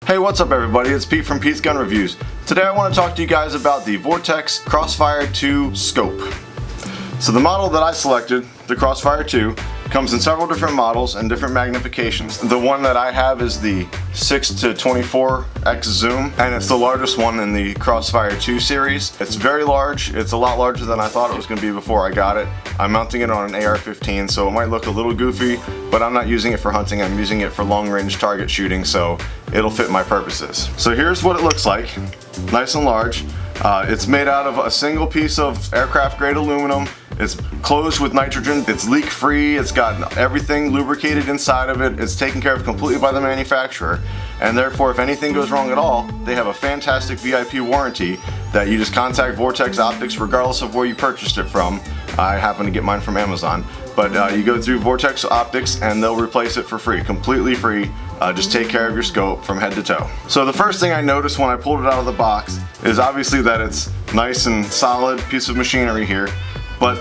Hey, what's up everybody? It's Pete from Pete's Gun Reviews. Today I want to talk to you guys about the Vortex Crossfire 2 scope. So the model that I selected, the Crossfire 2, comes in several different models and different magnifications. The one that I have is the 6 to 24x zoom, and it's the largest one in the Crossfire 2 series. It's very large. It's a lot larger than I thought it was going to be before I got it. I'm mounting it on an AR-15, so it might look a little goofy, but I'm not using it for hunting. I'm using it for long-range target shooting, so it'll fit my purposes. So here's what it looks like. Nice and large. It's made out of a single piece of aircraft-grade aluminum. It's closed with nitrogen, it's leak-free, it's got everything lubricated inside of it, it's taken care of completely by the manufacturer, and therefore if anything goes wrong at all, they have a fantastic VIP warranty that you just contact Vortex Optics regardless of where you purchased it from. I happen to get mine from Amazon, but you go through Vortex Optics and they'll replace it for free, completely free. Just take care of your scope from head to toe. So the first thing I noticed when I pulled it out of the box is obviously that it's nice and solid piece of machinery here. But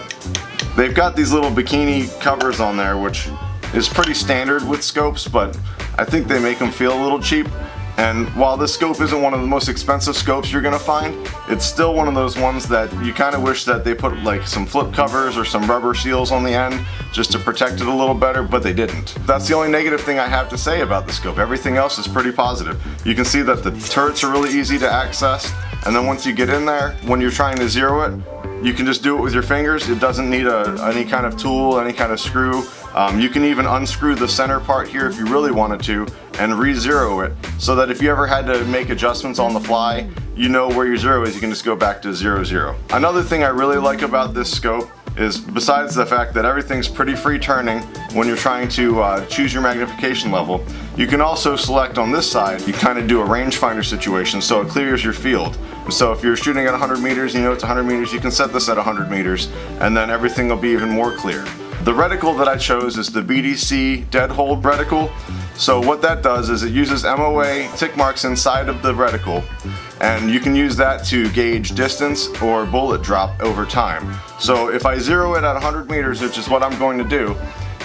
they've got these little bikini covers on there, which is pretty standard with scopes, but I think they make them feel a little cheap. And while this scope isn't one of the most expensive scopes you're gonna find, it's still one of those ones that you kind of wish that they put like some flip covers or some rubber seals on the end just to protect it a little better, but they didn't. That's the only negative thing I have to say about the scope. Everything else is pretty positive. You can see that the turrets are really easy to access, and then once you get in there, when you're trying to zero it, you can just do it with your fingers. It doesn't need any kind of tool, any kind of screw. You can even unscrew the center part here if you really wanted to and re-zero it, so that if you ever had to make adjustments on the fly, you know where your zero is, you can just go back to 0, 0. Another thing I really like about this scope is, besides the fact that everything's pretty free turning when you're trying to choose your magnification level, you can also select on this side, you kind of do a rangefinder situation, so it clears your field. So if you're shooting at 100 meters, you know it's 100 meters, you can set this at 100 meters, and then everything will be even more clear. The reticle that I chose is the BDC dead hold reticle. So what that does is it uses MOA tick marks inside of the reticle, and you can use that to gauge distance or bullet drop over time. So if I zero it at 100 meters, which is what I'm going to do,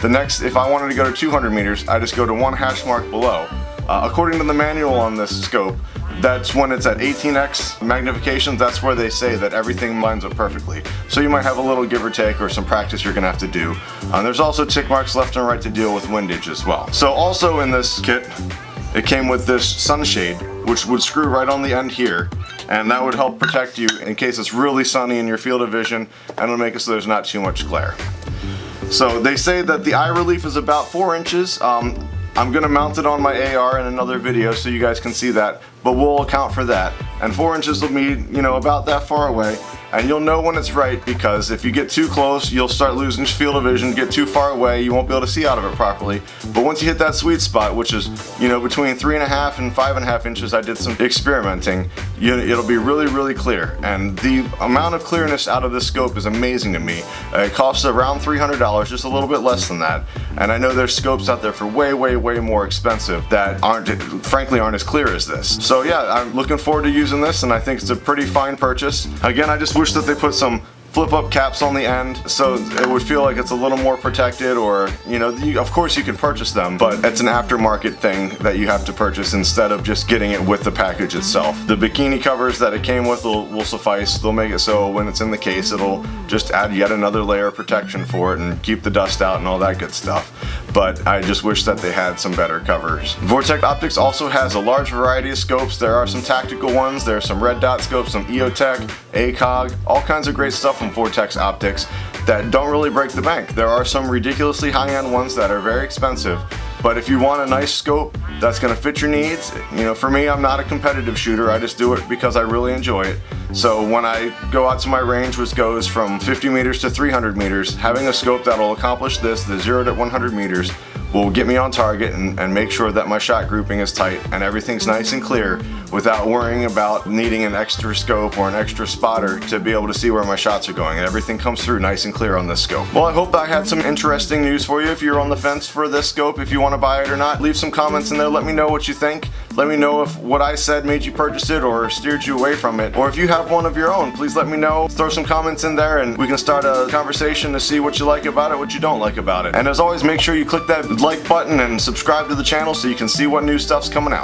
if I wanted to go to 200 meters, I just go to one hash mark below. According to the manual on this scope, that's when it's at 18x magnification, that's where they say that everything lines up perfectly. So you might have a little give or take or some practice you're gonna have to do. There's also tick marks left and right to deal with windage as well. So also in this kit, it came with this sunshade, which would screw right on the end here, and that would help protect you in case it's really sunny in your field of vision, and it'll make it so there's not too much glare. So they say that the eye relief is about 4 inches. I'm gonna mount it on my AR in another video so you guys can see that, but we'll account for that. And 4 inches will be, about that far away. And you'll know when it's right, because if you get too close, you'll start losing field of vision. Get too far away, you won't be able to see out of it properly. But once you hit that sweet spot, which is, between 3.5 and 5.5 inches, I did some experimenting, it'll be really, really clear. And the amount of clearness out of this scope is amazing to me. It costs around $300, just a little bit less than that. And I know there's scopes out there for way, way, way more expensive that frankly aren't as clear as this. So yeah, I'm looking forward to using this, and I think it's a pretty fine purchase. Again, I just wish that they put some flip-up caps on the end so it would feel like it's a little more protected, or of course you can purchase them, but it's an aftermarket thing that you have to purchase instead of just getting it with the package itself. The bikini covers that it came with will suffice. They'll make it so when it's in the case, it'll just add yet another layer of protection for it and keep the dust out and all that good stuff. But I just wish that they had some better covers. Vortex Optics also has a large variety of scopes. There are some tactical ones, there are some red dot scopes, some EOTech, ACOG, all kinds of great stuff from Vortex Optics that don't really break the bank. There are some ridiculously high-end ones that are very expensive, but if you want a nice scope that's going to fit your needs, for me, I'm not a competitive shooter, I just do it because I really enjoy it. So when I go out to my range, which goes from 50 meters to 300 meters, having a scope that'll accomplish this, the 0 to 100 meters, will get me on target and make sure that my shot grouping is tight and everything's nice and clear without worrying about needing an extra scope or an extra spotter to be able to see where my shots are going, and everything comes through nice and clear on this scope. Well, I hope I had some interesting news for you. If you're on the fence for this scope, if you want to buy it or not, leave some comments in there. Let me know what you think. Let me know if what I said made you purchase it or steered you away from it, or if you have one of your own, please let me know. Throw some comments in there and we can start a conversation to see what you like about it, what you don't like about it. And as always, make sure you click that like button and subscribe to the channel so you can see what new stuff's coming out.